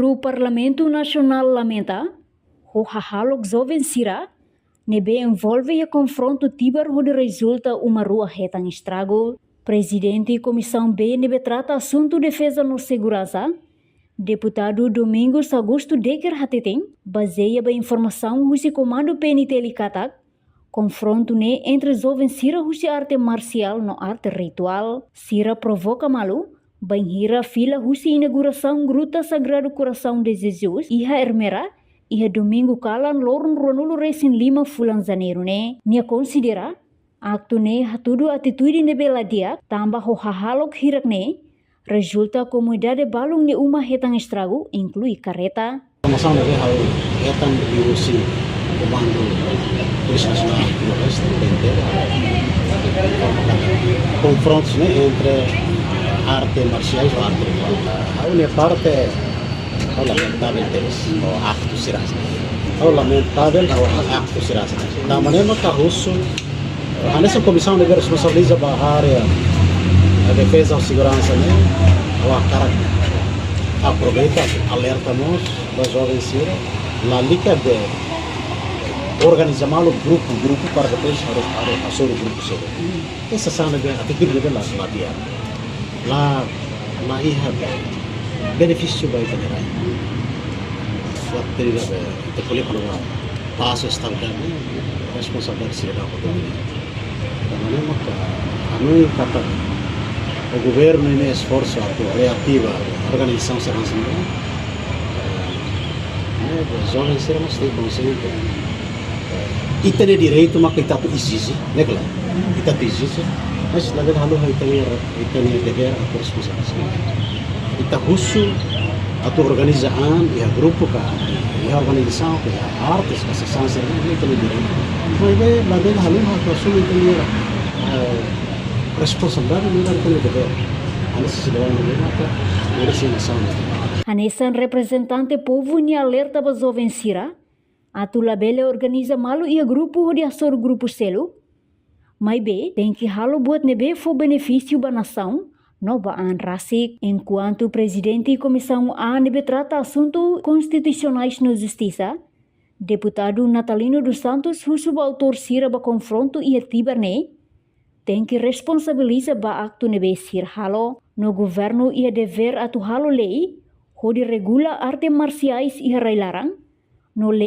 membru Parlamento Nacional lamenta o hahalok jovem sira nebe envolve e confronto tibar onde resulta uma rua retang estrago. Presidente e Comissão B nebe trata assunto defesa no segurança. Deputado Domingos Augusto Decker Hateteng baseia ba informação husi comando PNT Katak confronto ne entre jovens sira husi arte marcial no arte ritual. Sira provoca malu banhira fila husi inauguração Gruta Sagrado Coração de Jesus iha Ermera iha domingo kalan lorun Ronulo Resin 5 fulan janeiro ne. Nia considera aktu ne hatudu atitude ne beladia tambah ho hahalok hirak ne resulta comunidade balung ne uma hetang estrago inclui carreta. Formação de hal hetang diusi comando Polícia Nacional do Oeste confrontos né, entre arte marciais e arte ritual. A única parte é lamentável deles, o acto sirasa. O lamentável é o acto sirasa. Da maneira que a russo a nessa comissão deve responsabilizar a área a defesa e segurança, né? A cara aproveita, alerta nós, das jovens sira, lá liga de organizar o grupo para depois a sobre o grupo sira. Essa sana de atitude de lá dia, lá ia benefício vai ter aí. Suatu periode de política passo está responsabilidade sira da autoridade. O governo em esforço reativo à organização segurança os jovens serão têm consciência e ter direito a que está exige, né claro, está exige, mas na verdade não tem dever a responsabilidade. Está russo a tua organização e a grupo que a organização que a artes que se são não tem direito, mas na verdade não há pessoa que tem responsabilidade não tem dever. A necessidade não é resignação. Anesan representante povo ni alerta ba jovem sira atu labele organiza malu ia grupo de assor grupo selo mai be tem que halo buat nebe fo benefício ba nação no ba an rasik enquanto presidente e comissão A nebe trata assunto constitucionais no justiça. Deputado Natalino dos Santos husu autor sira ba confronto ia tiberne tem que responsabilizar ba acto nebe sir halo no governo ia dever atu halo lei hodi regula arte marciais ia railarang no lei